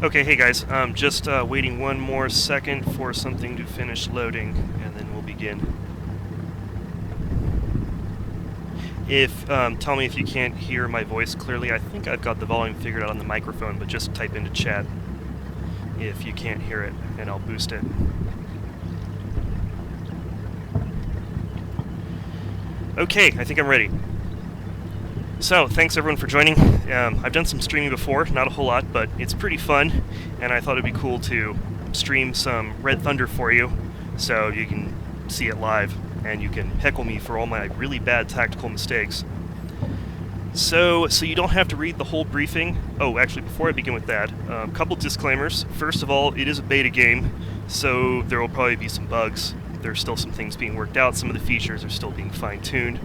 Okay, hey guys, just waiting one more second for something to finish loading, and then we'll begin. Tell me if you can't hear my voice clearly. I think I've got the volume figured out on the microphone, but just type into chat if you can't hear it, and I'll boost it. Okay, I think I'm ready. So, thanks everyone for joining. I've done some streaming before, not a whole lot, but it's pretty fun, and I thought it'd be cool to stream some Red Thunder for you, so you can see it live, and you can heckle me for all my really bad tactical mistakes. So you don't have to read the whole briefing. Oh, actually, before I begin with that, a couple disclaimers. First of all, it is a beta game, so there will probably be some bugs. There's still some things being worked out. Some of the features are still being fine-tuned.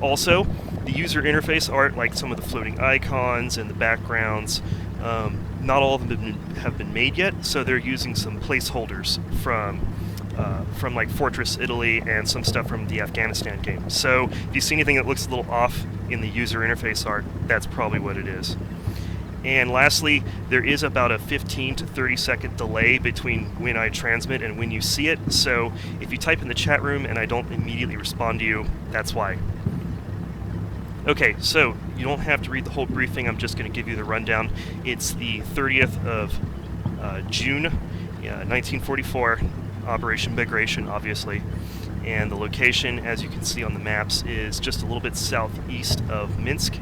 Also, the user interface art, like some of the floating icons and the backgrounds, not all of them have been made yet, so they're using some placeholders from like Fortress Italy and some stuff from the Afghanistan game. So if you see anything that looks a little off in the user interface art, that's probably what it is. And lastly, there is about a 15 to 30 second delay between when I transmit and when you see it, so if you type in the chat room and I don't immediately respond to you, that's why. Okay, so you don't have to read the whole briefing, I'm just going to give you the rundown. It's the 30th of June, 1944, Operation Migration, obviously. And the location, as you can see on the maps, is just a little bit southeast of Minsk.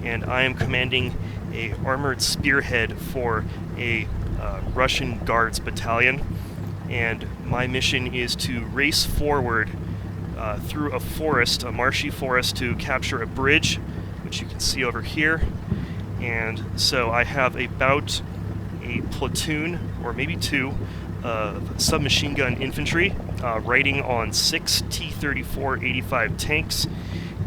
And I am commanding a armored spearhead for a Russian Guards battalion. And my mission is to race forward through a forest, a marshy forest, to capture a bridge, which you can see over here. And so I have about a platoon, or maybe two, of submachine gun infantry riding on 6 T-34-85 tanks.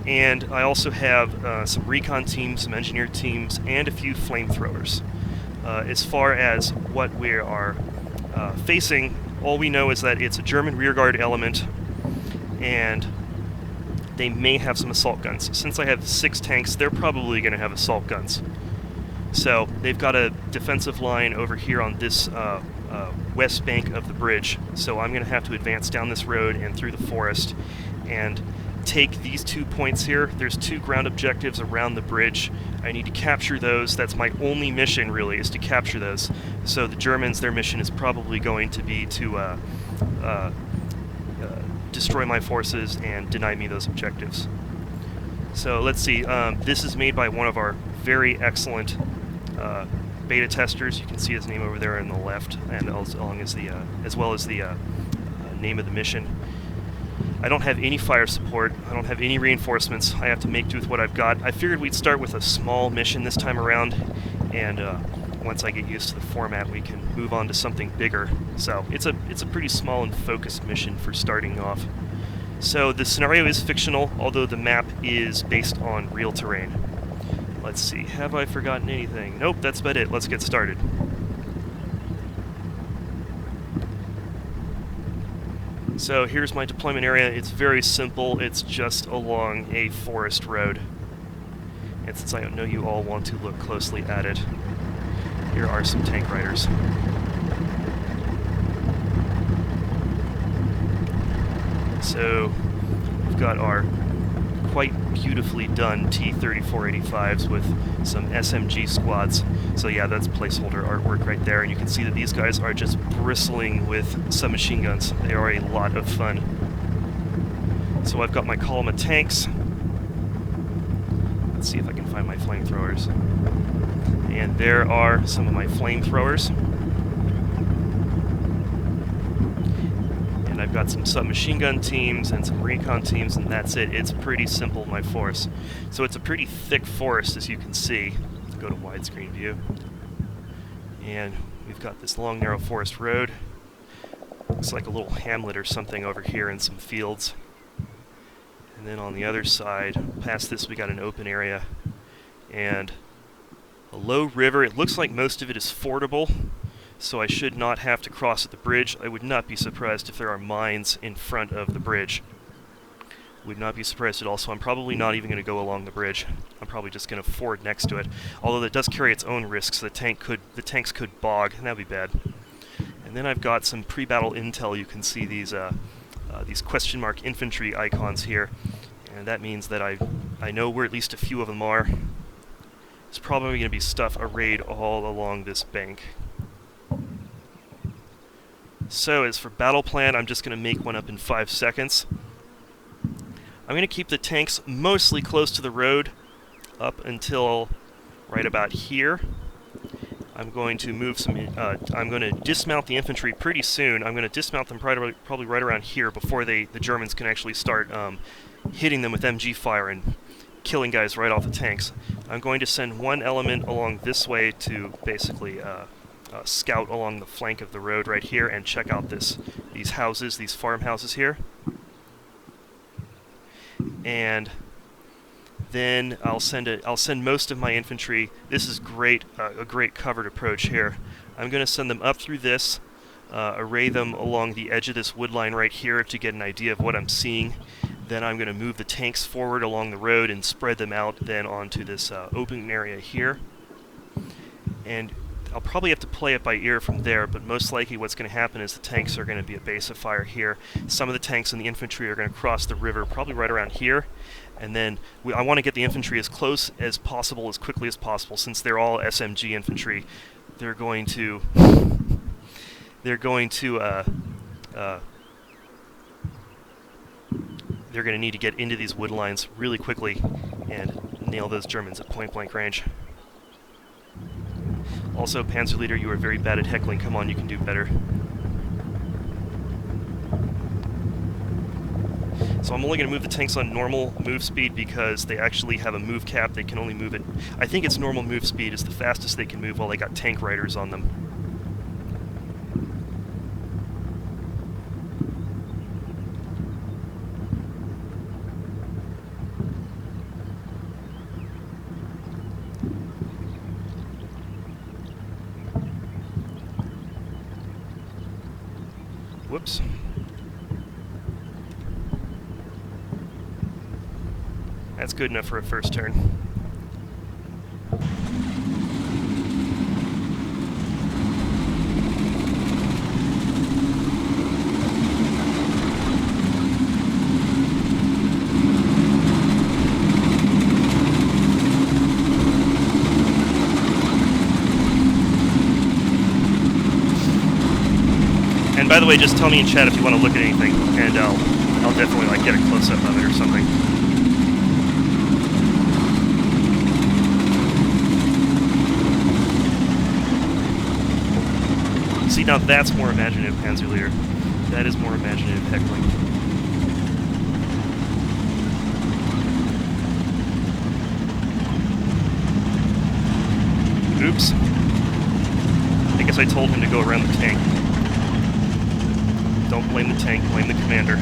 And I also have some recon teams, some engineer teams, and a few flamethrowers. As far as what we are facing, all we know is that it's a German rearguard element, and they may have some assault guns. Since I have 6 tanks, they're probably going to have assault guns. So they've got a defensive line over here on this west bank of the bridge, so I'm going to have to advance down this road and through the forest and take these 2 points here. There's 2 ground objectives around the bridge. I need to capture those. That's my only mission, really, is to capture those. So the Germans, their mission is probably going to be to destroy my forces and deny me those objectives. So let's see. This is made by one of our very excellent beta testers. You can see his name over there on the left, and as well as the name of the mission. I don't have any fire support. I don't have any reinforcements. I have to make do with what I've got. I figured we'd start with a small mission this time around, and once I get used to the format, we can move on to something bigger. So it's a pretty small and focused mission for starting off. So the scenario is fictional, although the map is based on real terrain. Let's see, have I forgotten anything? Nope, that's about it. Let's get started. So here's my deployment area. It's very simple. It's just along a forest road. And since I know you all want to look closely at it, here are some tank riders. So we've got our quite beautifully done T-34-85s with some SMG squads. So yeah, that's placeholder artwork right there, and you can see that these guys are just bristling with submachine guns. They are a lot of fun. So I've got my column of tanks. Let's see if I can find my flamethrowers. And there are some of my flamethrowers. And I've got some submachine gun teams and some recon teams, and that's it. It's pretty simple, my force. So it's a pretty thick forest, as you can see. Let's go to widescreen view. And we've got this long, narrow forest road. Looks like a little hamlet or something over here in some fields. And then on the other side, past this, we got an open area and a low river. It looks like most of it is fordable, so I should not have to cross at the bridge. I would not be surprised if there are mines in front of the bridge. Would not be surprised at all, so I'm probably not even going to go along the bridge. I'm probably just going to ford next to it. Although it does carry its own risks, the tanks could bog, and that'd be bad. And then I've got some pre-battle intel. You can see these question mark infantry icons here, and that means that I know where at least a few of them are. There's probably going to be stuff arrayed all along this bank. So as for battle plan, I'm just going to make one up in 5 seconds. I'm going to keep the tanks mostly close to the road up until right about here. I'm going to move some. I'm going to dismount the infantry pretty soon. I'm going to dismount them probably right around here before the Germans can actually start hitting them with MG fire and killing guys right off the tanks. I'm going to send one element along this way to basically scout along the flank of the road right here and check out these houses, these farmhouses here. And then I'll send most of my infantry. This is great, a great covered approach here. I'm going to send them up through this, array them along the edge of this wood line right here to get an idea of what I'm seeing. Then I'm going to move the tanks forward along the road and spread them out then onto this open area here. And I'll probably have to play it by ear from there, but most likely what's going to happen is the tanks are going to be a base of fire here. Some of the tanks and the infantry are going to cross the river probably right around here, and then I want to get the infantry as close as possible, as quickly as possible, since they're all SMG infantry. They're going to need to get into these wood lines really quickly and nail those Germans at point-blank range. Also, Panzer Leader, you are very bad at heckling. Come on, you can do better. So I'm only going to move the tanks on normal move speed because they actually have a move cap. They can only move it. I think its normal move speed is the fastest they can move while they got tank riders on them. Whoops. That's good enough for a first turn. And by the way, just tell me in chat if you want to look at anything, and I'll definitely get a close-up of it or something. See, now that's more imaginative, Panzer Leader. That is more imaginative heckling. Oops. I guess I told him to go around the tank. Don't blame the tank, blame the commander.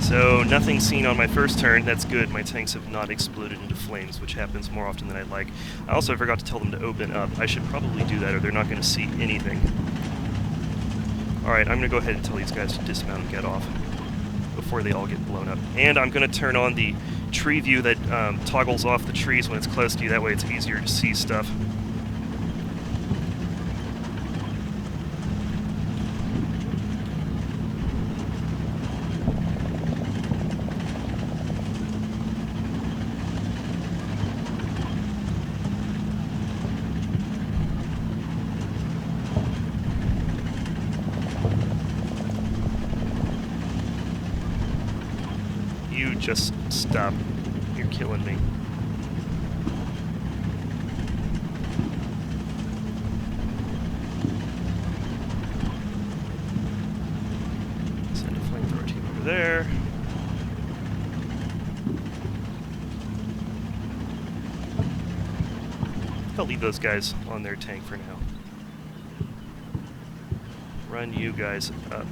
So, nothing seen on my first turn. That's good. My tanks have not exploded into flames, which happens more often than I'd like. I also forgot to tell them to open up. I should probably do that or they're not going to see anything. Alright, I'm going to go ahead and tell these guys to dismount and get off before they all get blown up. And I'm going to turn on the tree view that toggles off the trees when it's close to you. That way it's easier to see stuff. You just stop. You're killing me. Send a flamethrower team over there. I'll leave those guys on their tank for now. Run you guys up.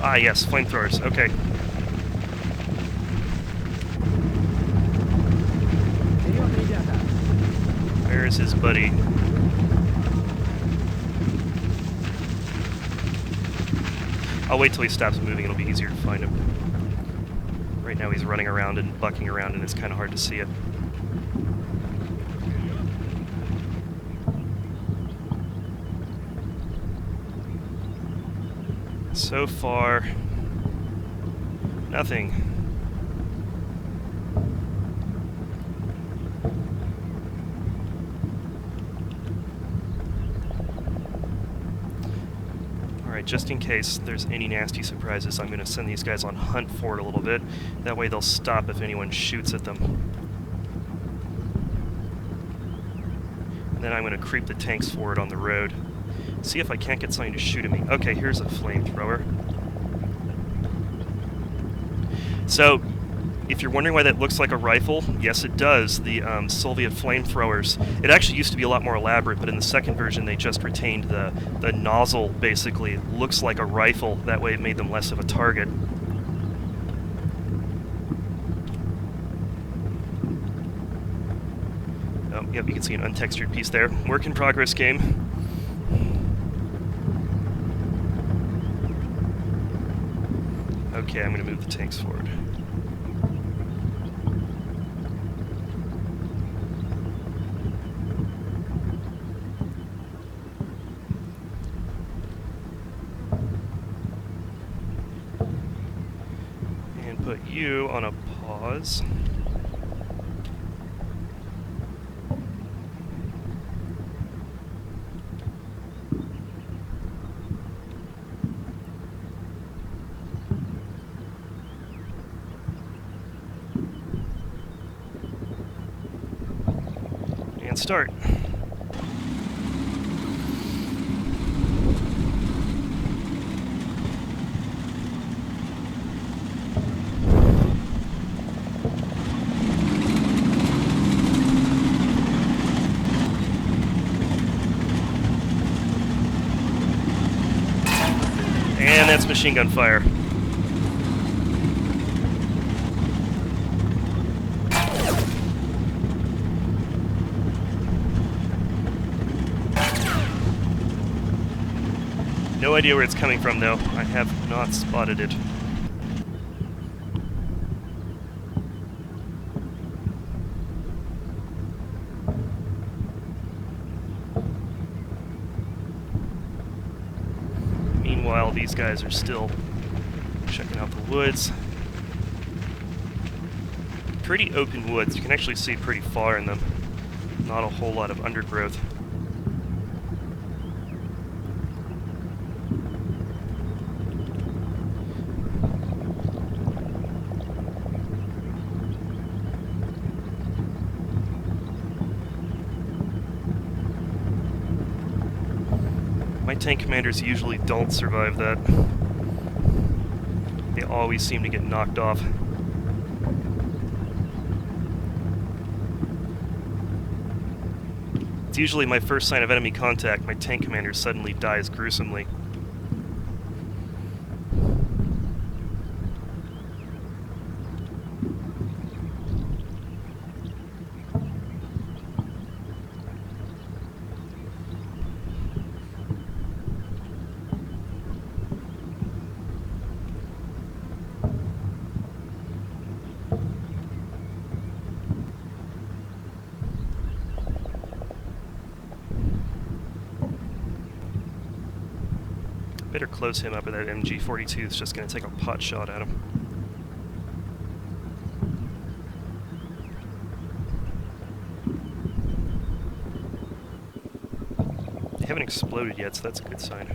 Ah, yes, flamethrowers. Okay. Where is his buddy? I'll wait till he stops moving. It'll be easier to find him. Right now he's running around and bucking around, and it's kind of hard to see it. So far, nothing. Alright, just in case there's any nasty surprises, I'm going to send these guys on hunt for it a little bit. That way they'll stop if anyone shoots at them. And then I'm going to creep the tanks forward on the road. See if I can't get something to shoot at me. Okay, here's a flamethrower. So, if you're wondering why that looks like a rifle, yes it does. The Soviet flamethrowers, it actually used to be a lot more elaborate, but in the second version they just retained the nozzle, basically. It looks like a rifle, that way it made them less of a target. Oh, yep, you can see an untextured piece there. Work in progress game. Okay, I'm going to move the tanks forward. And put you on a pause. And start. And that's machine gun fire. No idea where it's coming from, though. I have not spotted it. Meanwhile, these guys are still checking out the woods. Pretty open woods. You can actually see pretty far in them. Not a whole lot of undergrowth. My tank commanders usually don't survive that. They always seem to get knocked off. It's usually my first sign of enemy contact. My tank commander suddenly dies gruesomely. Better close him up, or that MG-42 is just going to take a pot shot at him. They haven't exploded yet, so that's a good sign.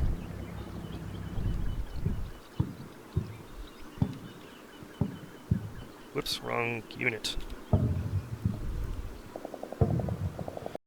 Whoops, wrong unit.